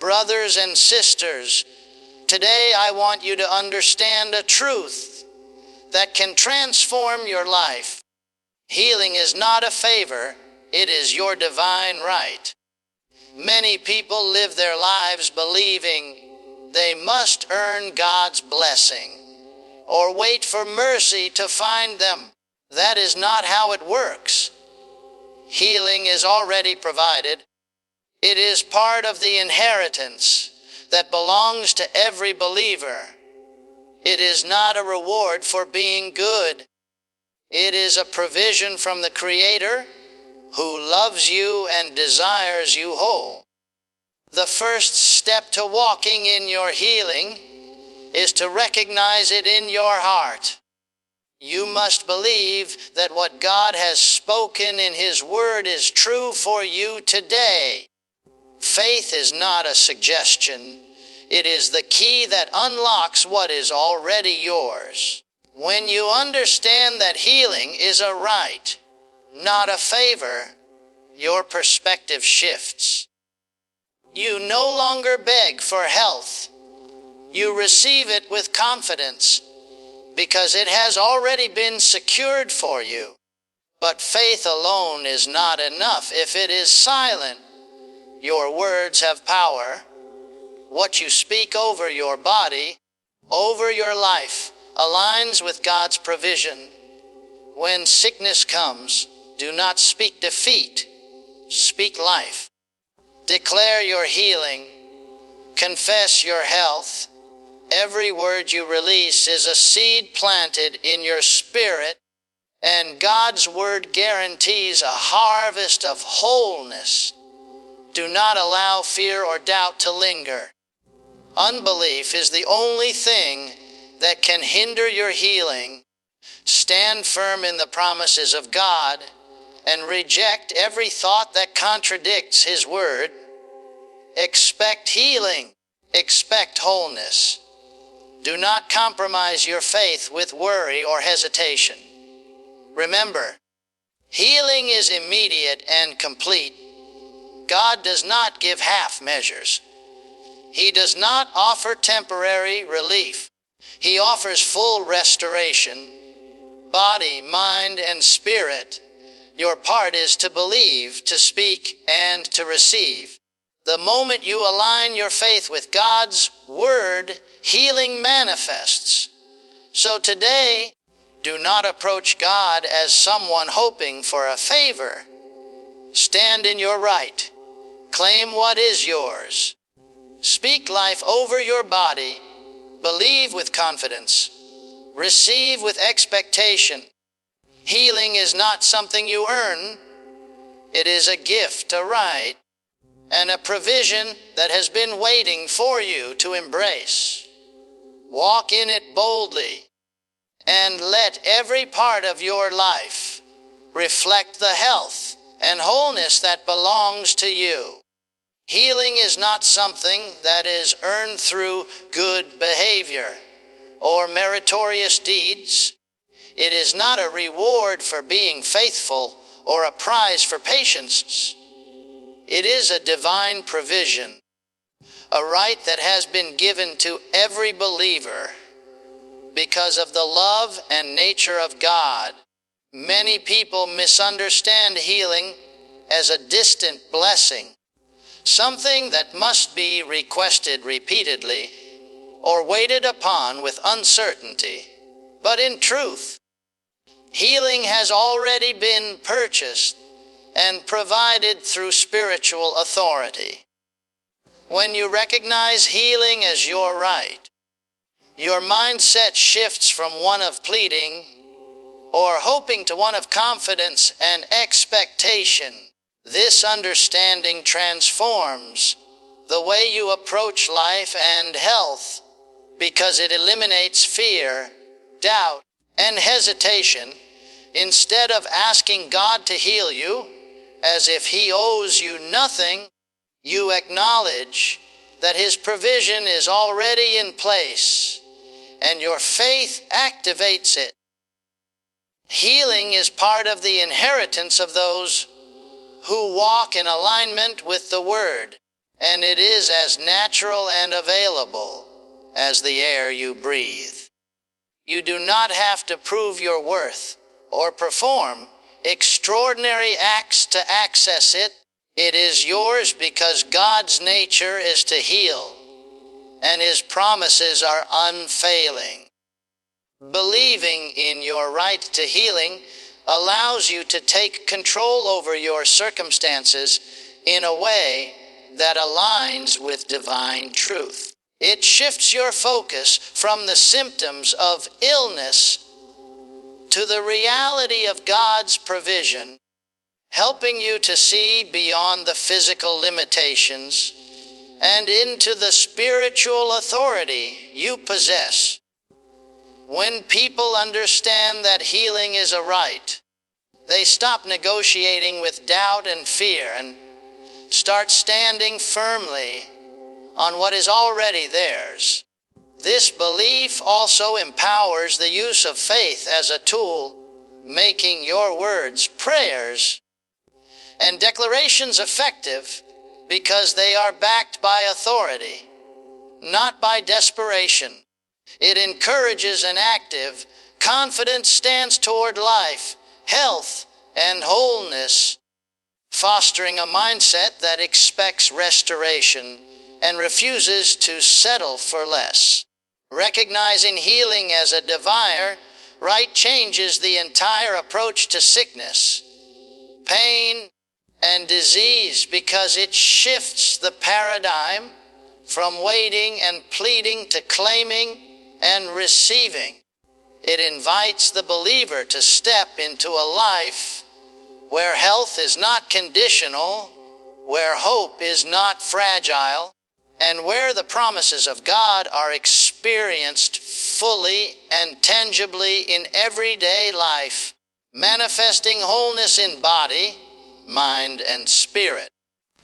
brothers and sisters, today I want you to understand a truth that can transform your life. Healing is not a favor, it is your divine right. Many people live their lives believing they must earn God's blessing or wait for mercy to find them. That is not how it works. Healing is already provided. It is part of the inheritance that belongs to every believer. It is not a reward for being good. It is a provision from the Creator who loves you and desires you whole. The first step to walking in your healing is to recognize it in your heart. You must believe that what God has spoken in His Word is true for you today. Faith is not a suggestion. It is the key that unlocks what is already yours. When you understand that healing is a right, not a favor, your perspective shifts. You no longer beg for health. You receive it with confidence because it has already been secured for you. But faith alone is not enough if it is silent. Your words have power. What you speak over your body, over your life, aligns with God's provision. When sickness comes, do not speak defeat. Speak life. Declare your healing. Confess your health. Every word you release is a seed planted in your spirit, and God's word guarantees a harvest of wholeness. Do not allow fear or doubt to linger. Unbelief is the only thing that can hinder your healing. Stand firm in the promises of God and reject every thought that contradicts His word. Expect healing. Expect wholeness. Do not compromise your faith with worry or hesitation. Remember, healing is immediate and complete. God does not give half measures. He does not offer temporary relief. He offers full restoration, body, mind, and spirit. Your part is to believe, to speak, and to receive. The moment you align your faith with God's word, healing manifests. So today, do not approach God as someone hoping for a favor. Stand in your right. Claim what is yours. Speak life over your body. Believe with confidence. Receive with expectation. Healing is not something you earn. It is a gift, a right, and a provision that has been waiting for you to embrace. Walk in it boldly, and let every part of your life reflect the health and wholeness that belongs to you. Healing is not something that is earned through good behavior or meritorious deeds. It is not a reward for being faithful or a prize for patience. It is a divine provision, a right that has been given to every believer because of the love and nature of God. Many people misunderstand healing as a distant blessing, something that must be requested repeatedly or waited upon with uncertainty. But in truth, healing has already been purchased and provided through spiritual authority. When you recognize healing as your right, your mindset shifts from one of pleading or hoping to one of confidence and expectation. This understanding transforms the way you approach life and health because it eliminates fear, doubt, and hesitation. Instead of asking God to heal you as if He owes you nothing, you acknowledge that His provision is already in place and your faith activates it. Healing is part of the inheritance of those who walk in alignment with the Word. and it is as natural and available as the air you breathe. You do not have to prove your worth or perform extraordinary acts to access it. It is yours because God's nature is to heal, and His promises are unfailing. Believing in your right to healing allows you to take control over your circumstances in a way that aligns with divine truth. It shifts your focus from the symptoms of illness to the reality of God's provision, helping you to see beyond the physical limitations and into the spiritual authority you possess. When people understand that healing is a right, they stop negotiating with doubt and fear and start standing firmly on what is already theirs. This belief also empowers the use of faith as a tool, making your words, prayers, and declarations effective because they are backed by authority, not by desperation. It encourages an active, confident stance toward life, health, and wholeness, fostering a mindset that expects restoration and refuses to settle for less. Recognizing healing as a divine right changes the entire approach to sickness, pain, and disease because it shifts the paradigm from waiting and pleading to claiming and receiving. It invites the believer to step into a life where health is not conditional, where hope is not fragile, and where the promises of God are experienced fully and tangibly in everyday life, manifesting wholeness in body, mind, and spirit.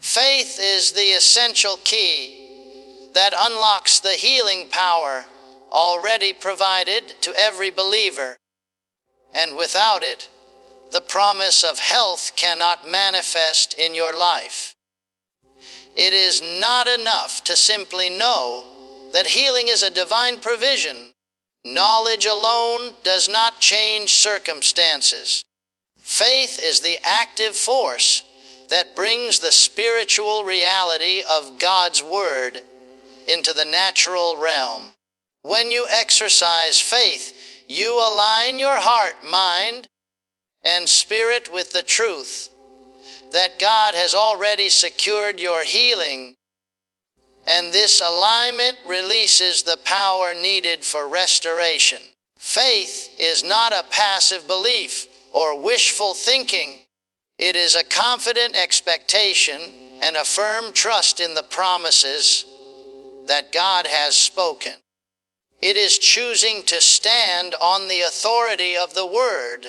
Faith is the essential key that unlocks the healing power already provided to every believer, and without it, the promise of health cannot manifest in your life. It is not enough to simply know that healing is a divine provision. Knowledge alone does not change circumstances. Faith is the active force that brings the spiritual reality of God's Word into the natural realm. When you exercise faith, you align your heart, mind, and spirit with the truth that God has already secured your healing, and this alignment releases the power needed for restoration. Faith is not a passive belief or wishful thinking. It is a confident expectation and a firm trust in the promises that God has spoken. It is choosing to stand on the authority of the Word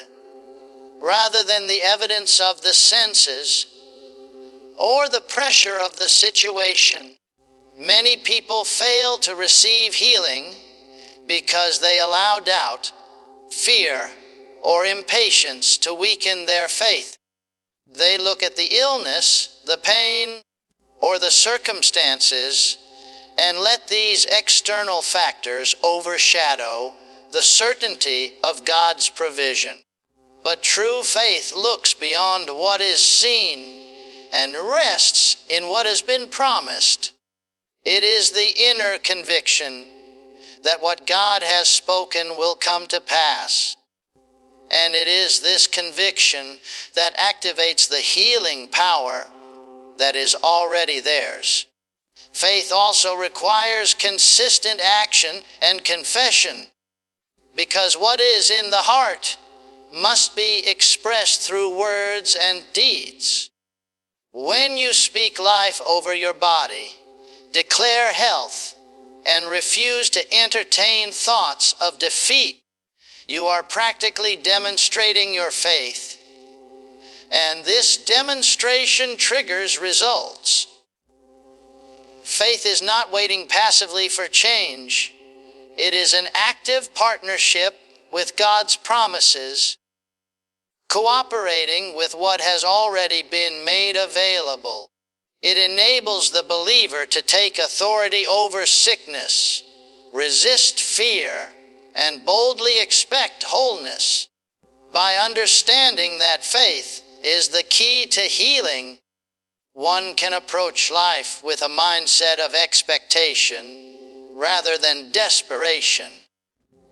rather than the evidence of the senses or the pressure of the situation. Many people fail to receive healing because they allow doubt, fear, or impatience to weaken their faith. They look at the illness, the pain, or the circumstances and let these external factors overshadow the certainty of God's provision. But true faith looks beyond what is seen and rests in what has been promised. It is the inner conviction that what God has spoken will come to pass. And it is this conviction that activates the healing power that is already theirs. Faith also requires consistent action and confession, because what is in the heart must be expressed through words and deeds. When you speak life over your body, declare health, and refuse to entertain thoughts of defeat, you are practically demonstrating your faith. And this demonstration triggers results. Faith is not waiting passively for change. It is an active partnership with God's promises, cooperating with what has already been made available. It enables the believer to take authority over sickness, resist fear, and boldly expect wholeness. By understanding that faith is the key to healing, one can approach life with a mindset of expectation rather than desperation.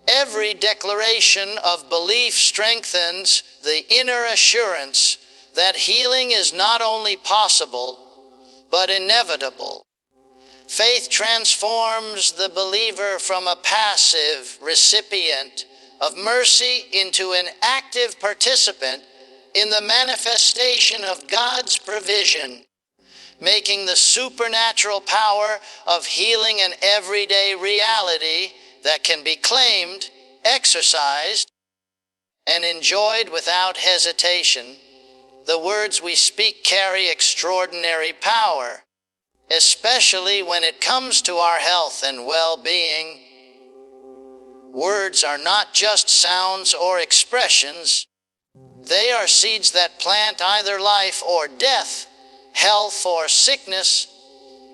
Every declaration of belief strengthens the inner assurance that healing is not only possible, but inevitable. Faith transforms the believer from a passive recipient of mercy into an active participant in the manifestation of God's provision, making the supernatural power of healing an everyday reality that can be claimed, exercised, and enjoyed without hesitation. The words we speak carry extraordinary power, especially when it comes to our health and well-being. Words are not just sounds or expressions. They are seeds that plant either life or death, health or sickness,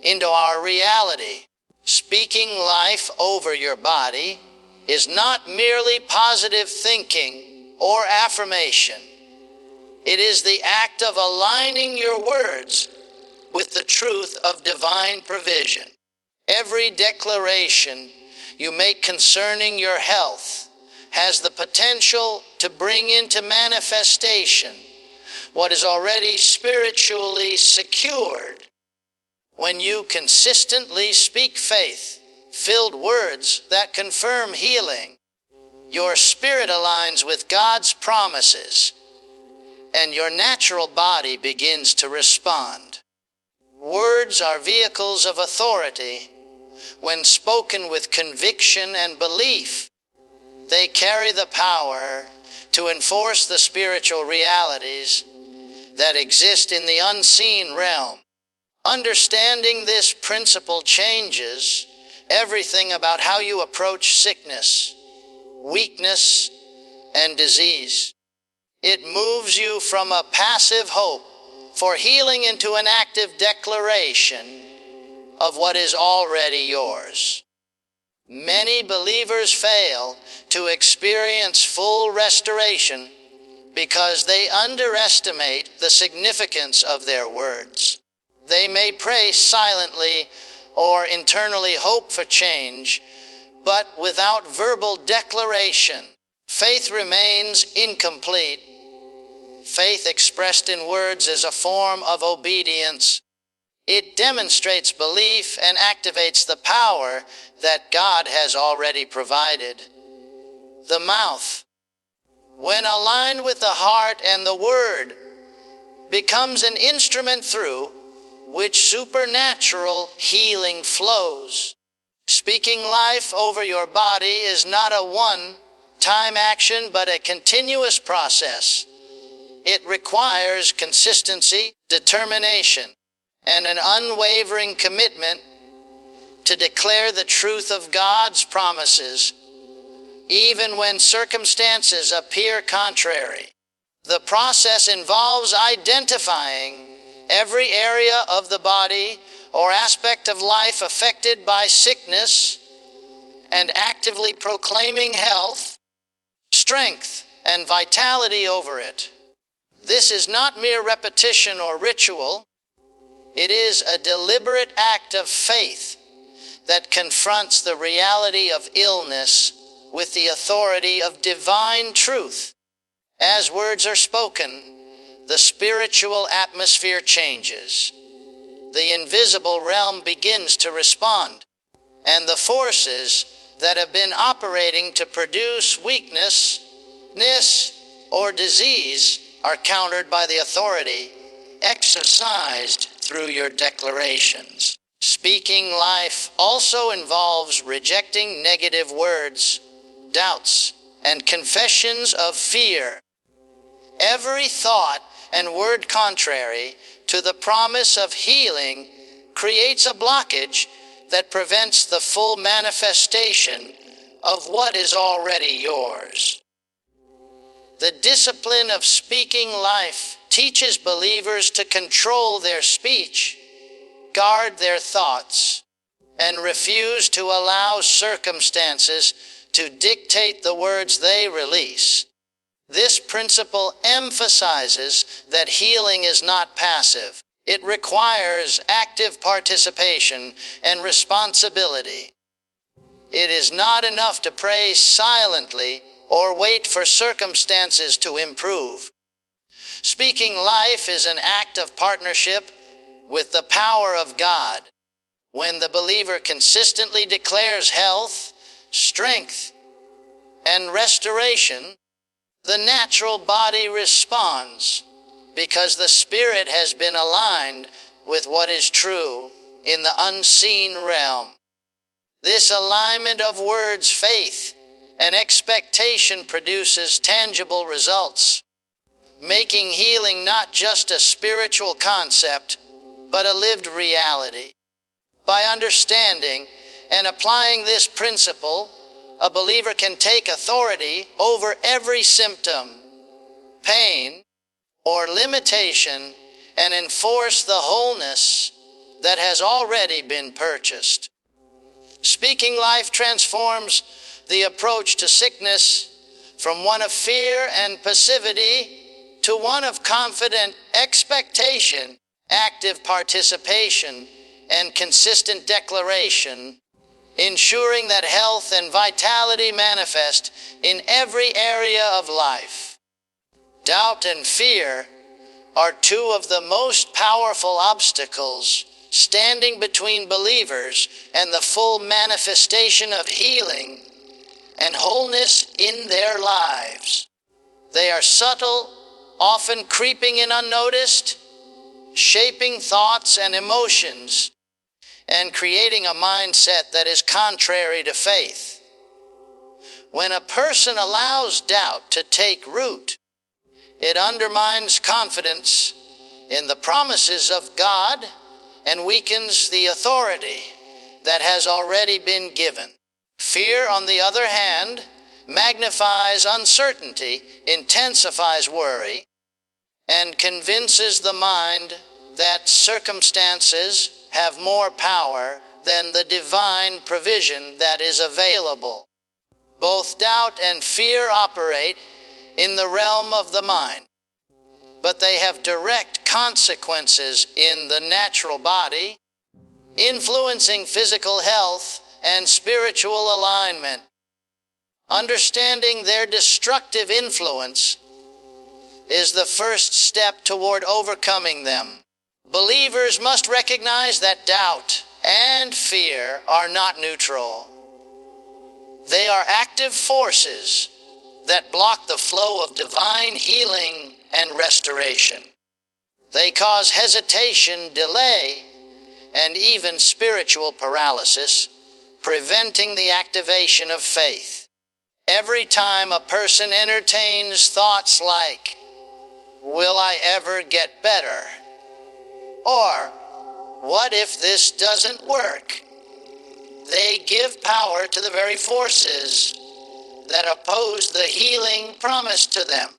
into our reality. Speaking life over your body is not merely positive thinking or affirmation. It is the act of aligning your words with the truth of divine provision. Every declaration you make concerning your health has the potential to bring into manifestation what is already spiritually secured. When you consistently speak faith-filled words that confirm healing, your spirit aligns with God's promises, and your natural body begins to respond. Words are vehicles of authority. When spoken with conviction and belief, they carry the power to enforce the spiritual realities that exist in the unseen realm. Understanding this principle changes everything about how you approach sickness, weakness, and disease. It moves you from a passive hope for healing into an active declaration of what is already yours. Many believers fail to experience full restoration because they underestimate the significance of their words. They may pray silently or internally hope for change, but without verbal declaration, faith remains incomplete. Faith expressed in words is a form of obedience. It demonstrates belief and activates the power that God has already provided. The mouth, when aligned with the heart and the word, becomes an instrument through which supernatural healing flows. Speaking life over your body is not a one-time action, but a continuous process. It requires consistency, determination, and an unwavering commitment to declare the truth of God's promises, even when circumstances appear contrary. The process involves identifying every area of the body or aspect of life affected by sickness and actively proclaiming health, strength, and vitality over it. This is not mere repetition or ritual. It is a deliberate act of faith that confronts the reality of illness with the authority of divine truth. As words are spoken, the spiritual atmosphere changes. The invisible realm begins to respond, and the forces that have been operating to produce weakness, or disease are countered by the authority exercised through your declarations. Speaking life also involves rejecting negative words, doubts, and confessions of fear. Every thought and word contrary to the promise of healing creates a blockage that prevents the full manifestation of what is already yours. The discipline of speaking life teaches believers to control their speech guard their thoughts and refuse to allow circumstances to dictate the words they release. This principle emphasizes that healing is not passive. It requires active participation and responsibility. It is not enough to pray silently or wait for circumstances to improve. Speaking life is an act of partnership with the power of God. When the believer consistently declares health, strength, and restoration, the natural body responds because the spirit has been aligned with what is true in the unseen realm. This alignment of words, faith, and expectation produces tangible results, making healing not just a spiritual concept, but a lived reality. By understanding and applying this principle, a believer can take authority over every symptom, pain, or limitation and enforce the wholeness that has already been purchased. Speaking life transforms the approach to sickness from one of fear and passivity to one of confident expectation, active participation, and consistent declaration, ensuring that health and vitality manifest in every area of life. Doubt and fear are two of the most powerful obstacles standing between believers and the full manifestation of healing and wholeness in their lives. They are subtle, often creeping in unnoticed, shaping thoughts and emotions, and creating a mindset that is contrary to faith. When a person allows doubt to take root, it undermines confidence in the promises of God and weakens the authority that has already been given. Fear, on the other hand, magnifies uncertainty, intensifies worry, and convinces the mind that circumstances have more power than the divine provision that is available. Both doubt and fear operate in the realm of the mind, but they have direct consequences in the natural body, influencing physical health and spiritual alignment. Understanding their destructive influence is the first step toward overcoming them. Believers must recognize that doubt and fear are not neutral. They are active forces that block the flow of divine healing and restoration. They cause hesitation, delay, and even spiritual paralysis, preventing the activation of faith. Every time a person entertains thoughts like, "Will I ever get better?" or "What if this doesn't work?" they give power to the very forces that oppose the healing promised to them.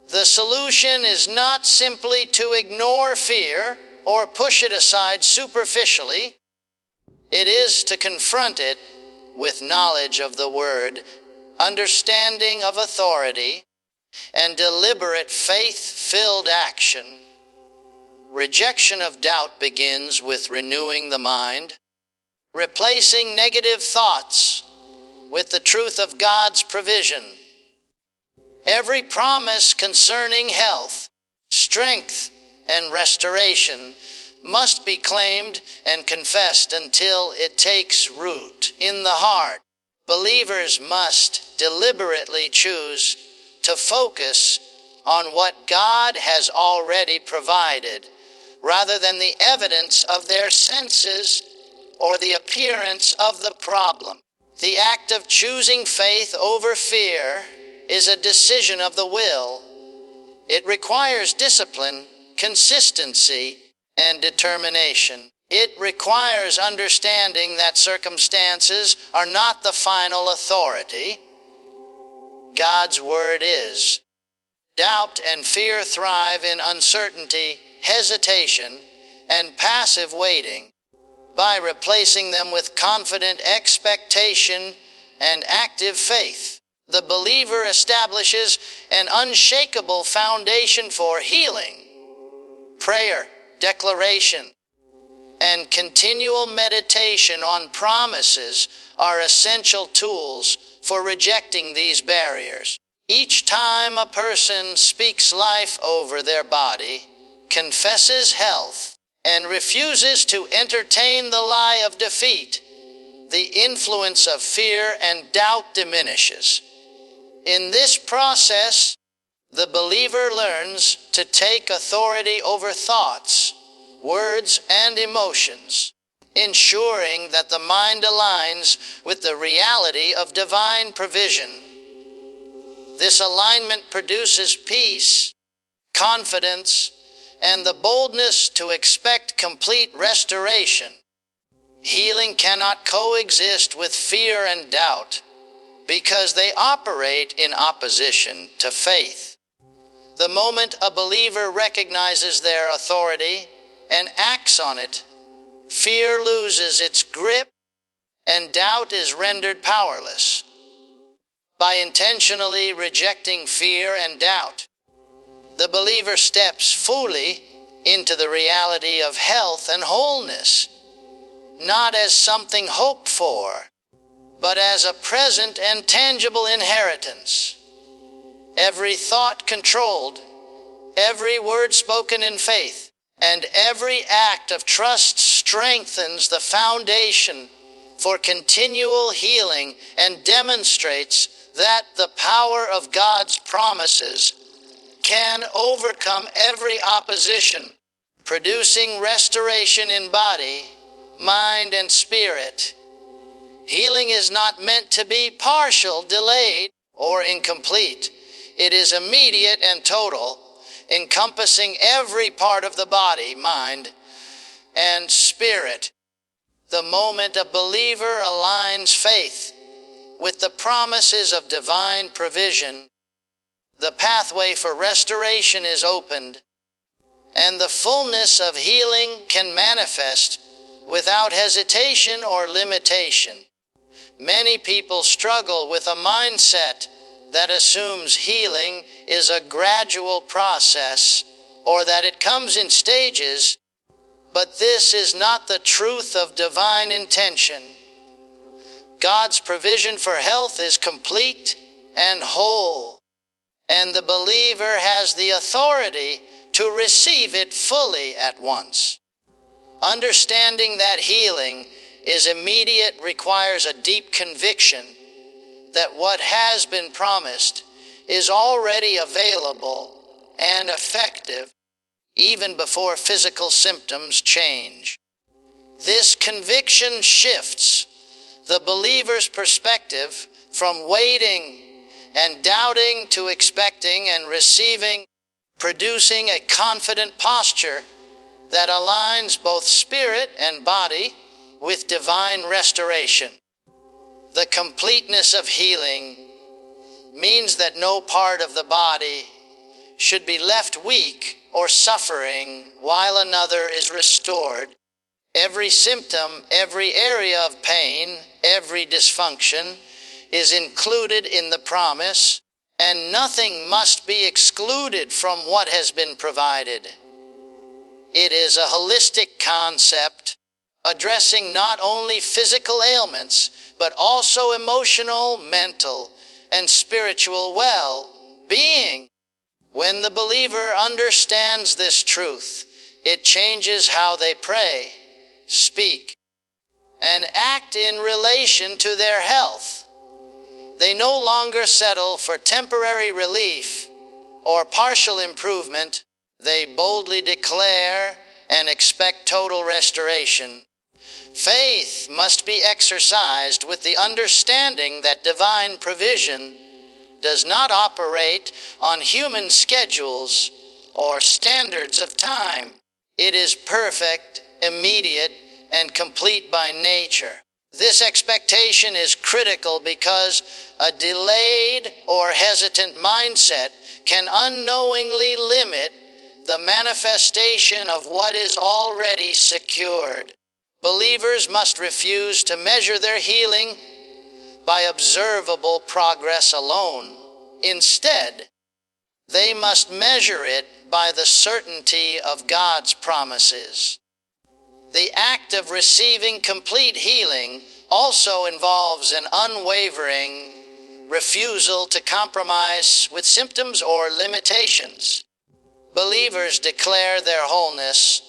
The solution is not simply to ignore fear or push it aside superficially. It is to confront it with knowledge of the Word, understanding of authority, and deliberate faith-filled action. Rejection of doubt begins with renewing the mind, replacing negative thoughts with the truth of God's provision. Every promise concerning health, strength, and restoration must be claimed and confessed until it takes root in the heart. Believers must deliberately choose to focus on what God has already provided, rather than the evidence of their senses or the appearance of the problem. The act of choosing faith over fear is a decision of the will. It requires discipline, consistency, and determination. It requires understanding that circumstances are not the final authority. God's word is. Doubt and fear thrive in uncertainty, hesitation, and passive waiting. by replacing them with confident expectation and active faith. The believer establishes an unshakable foundation for healing. Prayer, declaration, and continual meditation on promises are essential tools for rejecting these barriers. Each time a person speaks life over their body, confesses health, and refuses to entertain the lie of defeat, the influence of fear and doubt diminishes. In this process, the believer learns to take authority over thoughts, words, and emotions, ensuring that the mind aligns with the reality of divine provision. This alignment produces peace, confidence, and the boldness to expect complete restoration. Healing cannot coexist with fear and doubt because they operate in opposition to faith. The moment a believer recognizes their authority and acts on it, fear loses its grip and doubt is rendered powerless. By intentionally rejecting fear and doubt, the believer steps fully into the reality of health and wholeness, not as something hoped for, but as a present and tangible inheritance. Every thought controlled, every word spoken in faith, and every act of trust strengthens the foundation for continual healing and demonstrates that the power of God's promises can overcome every opposition, producing restoration in body, mind, and spirit. Healing is not meant to be partial, delayed, or incomplete. It is immediate and total, encompassing every part of the body, mind, and spirit. The moment a believer aligns faith with the promises of divine provision, the pathway for restoration is opened, and the fullness of healing can manifest without hesitation or limitation. Many people struggle with a mindset that assumes healing is a gradual process or that it comes in stages, but this is not the truth of divine intention. God's provision for health is complete and whole, and the believer has the authority to receive it fully at once. Understanding that healing is immediate requires a deep conviction that what has been promised is already available and effective even before physical symptoms change. This conviction shifts the believer's perspective from waiting and doubting to expecting and receiving, producing a confident posture that aligns both spirit and body with divine restoration. The completeness of healing means that no part of the body should be left weak or suffering while another is restored. Every symptom, every area of pain, every dysfunction is included in the promise, and nothing must be excluded from what has been provided. It is a holistic concept addressing not only physical ailments, but also emotional, mental, and spiritual well-being. When the believer understands this truth, it changes how they pray, speak, and act in relation to their health. They no longer settle for temporary relief or partial improvement. They boldly declare and expect total restoration. Faith must be exercised with the understanding that divine provision does not operate on human schedules or standards of time. It is perfect, immediate, and complete by nature. This expectation is critical because a delayed or hesitant mindset can unknowingly limit the manifestation of what is already secured. Believers must refuse to measure their healing by observable progress alone. Instead, they must measure it by the certainty of God's promises. The act of receiving complete healing also involves an unwavering refusal to compromise with symptoms or limitations. Believers declare their wholeness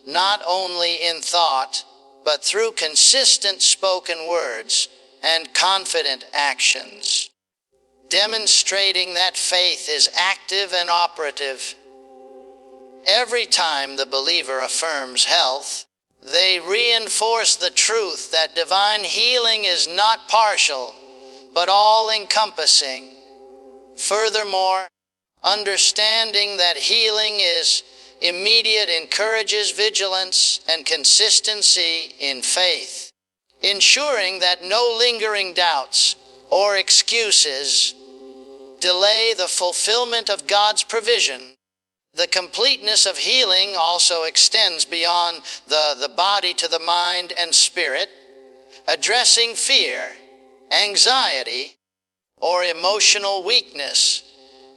not only in thought, but through consistent spoken words and confident actions, demonstrating that faith is active and operative. Every time the believer affirms health, they reinforce the truth that divine healing is not partial, but all-encompassing. Furthermore, understanding that healing is immediate encourages vigilance and consistency in faith, ensuring that no lingering doubts or excuses delay the fulfillment of God's provision. The completeness of healing also extends beyond the body to the mind and spirit, addressing fear, anxiety, or emotional weakness,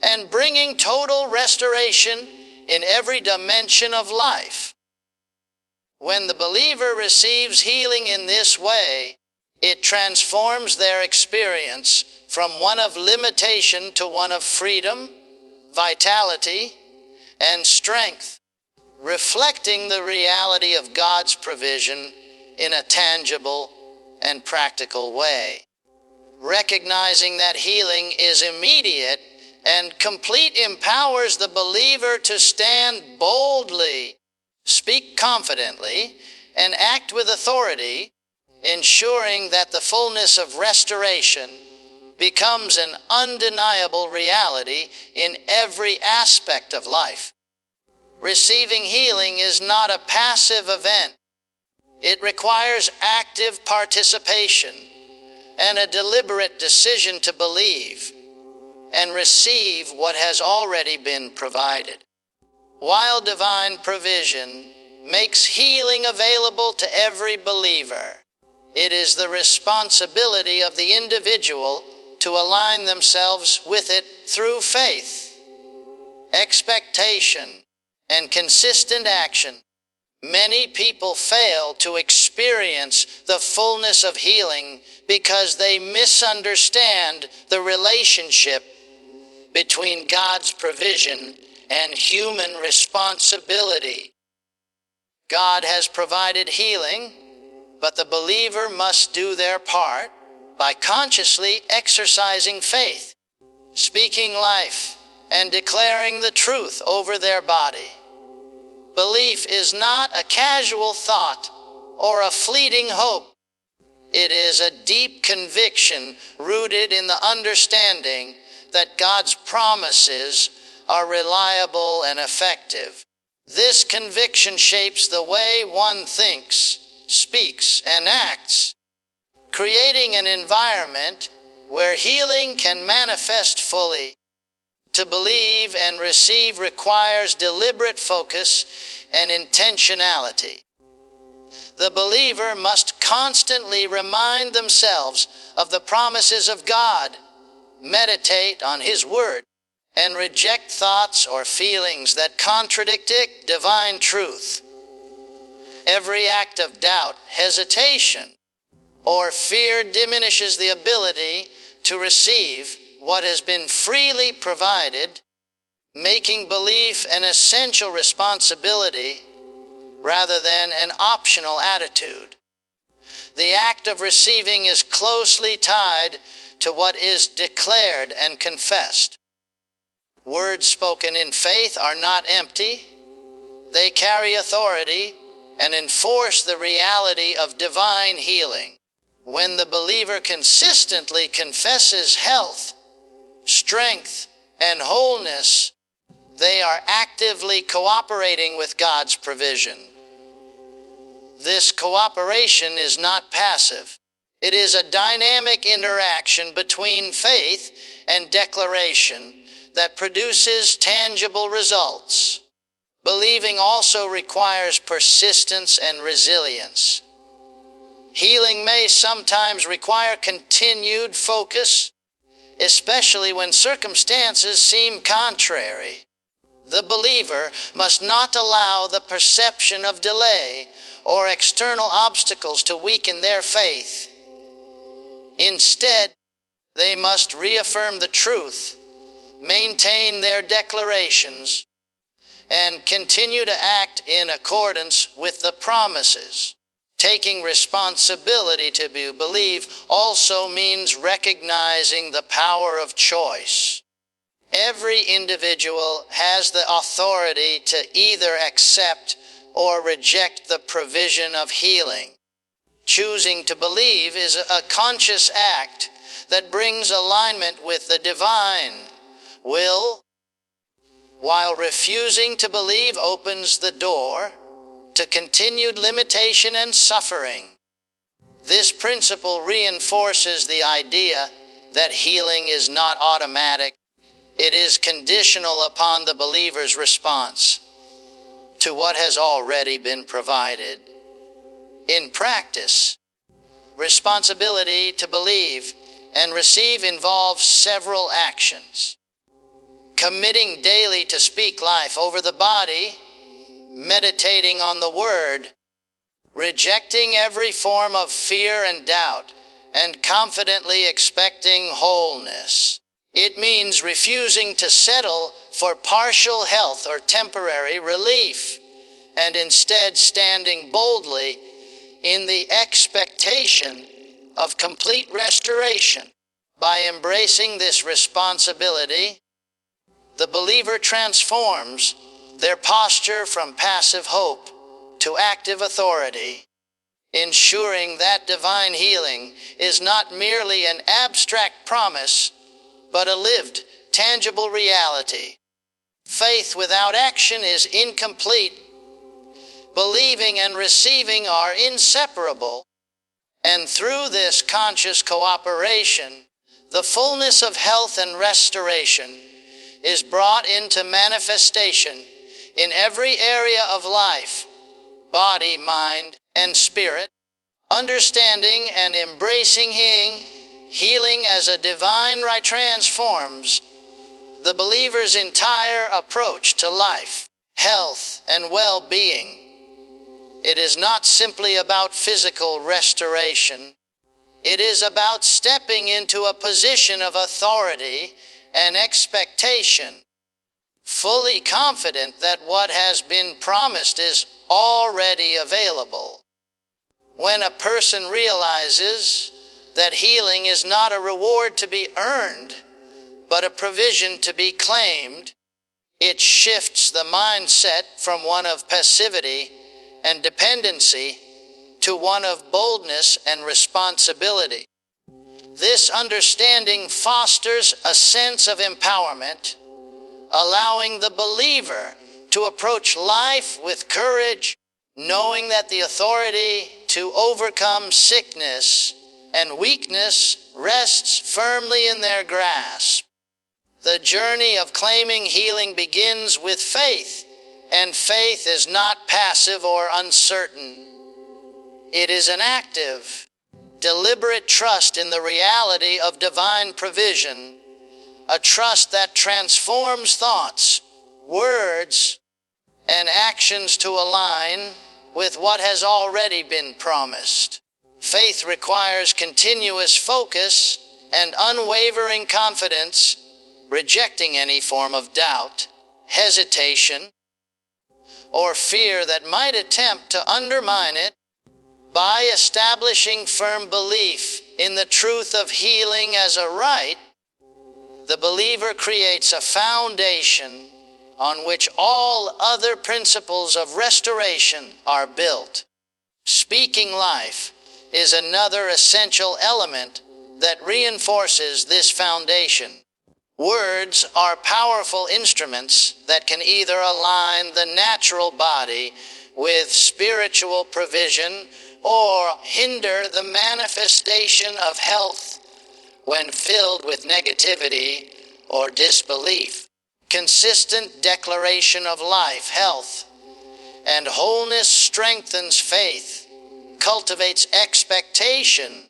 and bringing total restoration in every dimension of life. When the believer receives healing in this way, it transforms their experience from one of limitation to one of freedom, vitality, and strength, reflecting the reality of God's provision in a tangible and practical way. Recognizing that healing is immediate and complete empowers the believer to stand boldly, speak confidently, and act with authority, ensuring that the fullness of restoration becomes an undeniable reality in every aspect of life. Receiving healing is not a passive event. It requires active participation and a deliberate decision to believe and receive what has already been provided. While divine provision makes healing available to every believer, it is the responsibility of the individual to align themselves with it through faith, expectation, and consistent action. Many people fail to experience the fullness of healing because they misunderstand the relationship between God's provision and human responsibility. God has provided healing, but the believer must do their part by consciously exercising faith, speaking life, and declaring the truth over their body. Belief is not a casual thought or a fleeting hope. It is a deep conviction rooted in the understanding that God's promises are reliable and effective. This conviction shapes the way one thinks, speaks, and acts, creating an environment where healing can manifest fully. To believe and receive requires deliberate focus and intentionality. The believer must constantly remind themselves of the promises of God, meditate on His Word, and reject thoughts or feelings that contradict divine truth. Every act of doubt, hesitation, or fear diminishes the ability to receive what has been freely provided, making belief an essential responsibility rather than an optional attitude. The act of receiving is closely tied to what is declared and confessed. Words spoken in faith are not empty. They carry authority and enforce the reality of divine healing. When the believer consistently confesses health, strength, and wholeness, they are actively cooperating with God's provision. This cooperation is not passive. It is a dynamic interaction between faith and declaration that produces tangible results. Believing also requires persistence and resilience. Healing may sometimes require continued focus, especially when circumstances seem contrary. The believer must not allow the perception of delay or external obstacles to weaken their faith. Instead, they must reaffirm the truth, maintain their declarations, and continue to act in accordance with the promises. Taking responsibility to believe also means recognizing the power of choice. Every individual has the authority to either accept or reject the provision of healing. Choosing to believe is a conscious act that brings alignment with the divine will, while refusing to believe opens the door to continued limitation and suffering. This principle reinforces the idea that healing is not automatic. It is conditional upon the believer's response to what has already been provided. In practice, responsibility to believe and receive involves several actions. Committing daily to speak life over the body, meditating on the Word, rejecting every form of fear and doubt, and confidently expecting wholeness. It means refusing to settle for partial health or temporary relief, and instead standing boldly in the expectation of complete restoration. By embracing this responsibility, the believer transforms their posture from passive hope to active authority, ensuring that divine healing is not merely an abstract promise, but a lived, tangible reality. Faith without action is incomplete. Believing and receiving are inseparable, and through this conscious cooperation, the fullness of health and restoration is brought into manifestation in every area of life, body, mind, and spirit. Understanding and embracing healing as a divine right transforms the believer's entire approach to life, health, and well-being. It is not simply about physical restoration. It is about stepping into a position of authority and expectation, fully confident that what has been promised is already available. When a person realizes that healing is not a reward to be earned, but a provision to be claimed, it shifts the mindset from one of passivity and dependency to one of boldness and responsibility. This understanding fosters a sense of empowerment, allowing the believer to approach life with courage, knowing that the authority to overcome sickness and weakness rests firmly in their grasp. The journey of claiming healing begins with faith, and faith is not passive or uncertain. It is an active, deliberate trust in the reality of divine provision, a trust that transforms thoughts, words, and actions to align with what has already been promised. Faith requires continuous focus and unwavering confidence, rejecting any form of doubt, hesitation, or fear that might attempt to undermine it. By establishing firm belief in the truth of healing as a right, the believer creates a foundation on which all other principles of restoration are built. Speaking life is another essential element that reinforces this foundation. Words are powerful instruments that can either align the natural body with spiritual provision or hinder the manifestation of health when filled with negativity or disbelief. Consistent declaration of life, health, and wholeness strengthens faith, cultivates expectation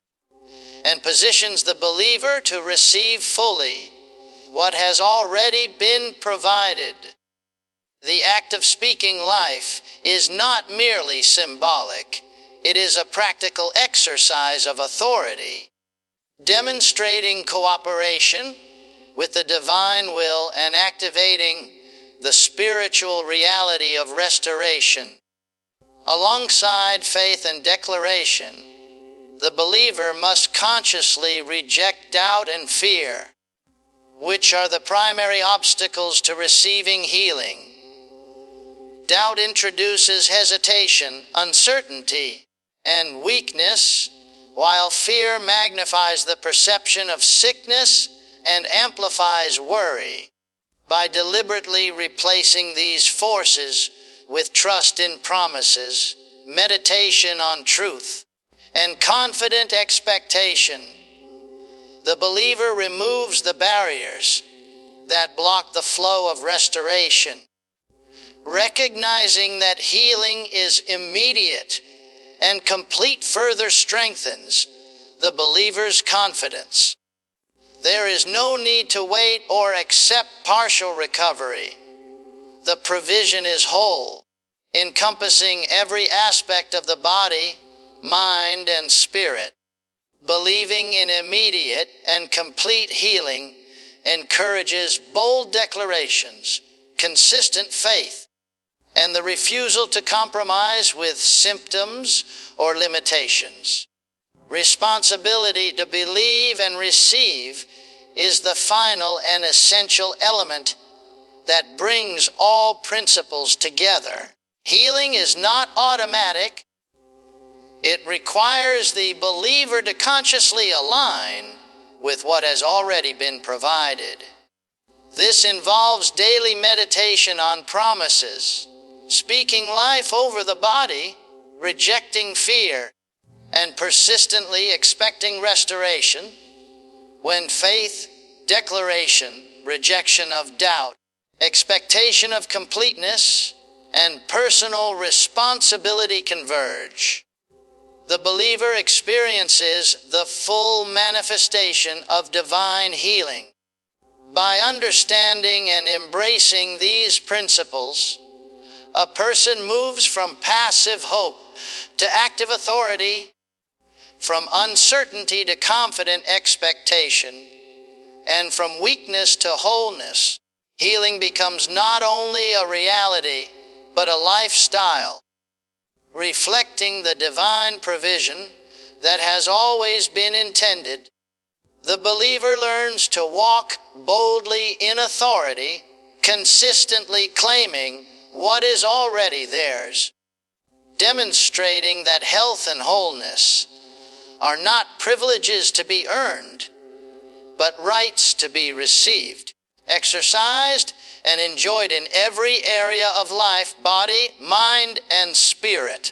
and positions the believer to receive fully what has already been provided. The act of speaking life is not merely symbolic. It is a practical exercise of authority, demonstrating cooperation with the divine will and activating the spiritual reality of restoration. Alongside faith and declaration, the believer must consciously reject doubt and fear, which are the primary obstacles to receiving healing. Doubt introduces hesitation, uncertainty, and weakness, while fear magnifies the perception of sickness and amplifies worry. By deliberately replacing these forces with trust in promises, meditation on truth, and confident expectation, the believer removes the barriers that block the flow of restoration. Recognizing that healing is immediate and complete further strengthens the believer's confidence. There is no need to wait or accept partial recovery. The provision is whole, encompassing every aspect of the body, mind, and spirit. Believing in immediate and complete healing encourages bold declarations, consistent faith, and the refusal to compromise with symptoms or limitations. Responsibility to believe and receive is the final and essential element that brings all principles together. Healing is not automatic. It requires the believer to consciously align with what has already been provided. This involves daily meditation on promises, speaking life over the body, rejecting fear, and persistently expecting restoration. When faith, declaration, rejection of doubt, expectation of completeness, and personal responsibility converge, the believer experiences the full manifestation of divine healing. By understanding and embracing these principles, a person moves from passive hope to active authority, from uncertainty to confident expectation, and from weakness to wholeness. Healing becomes not only a reality, but a lifestyle, reflecting the divine provision that has always been intended. The believer learns to walk boldly in authority, consistently claiming what is already theirs, demonstrating that health and wholeness are not privileges to be earned, but rights to be received, exercised, and enjoyed in every area of life, body, mind, and spirit.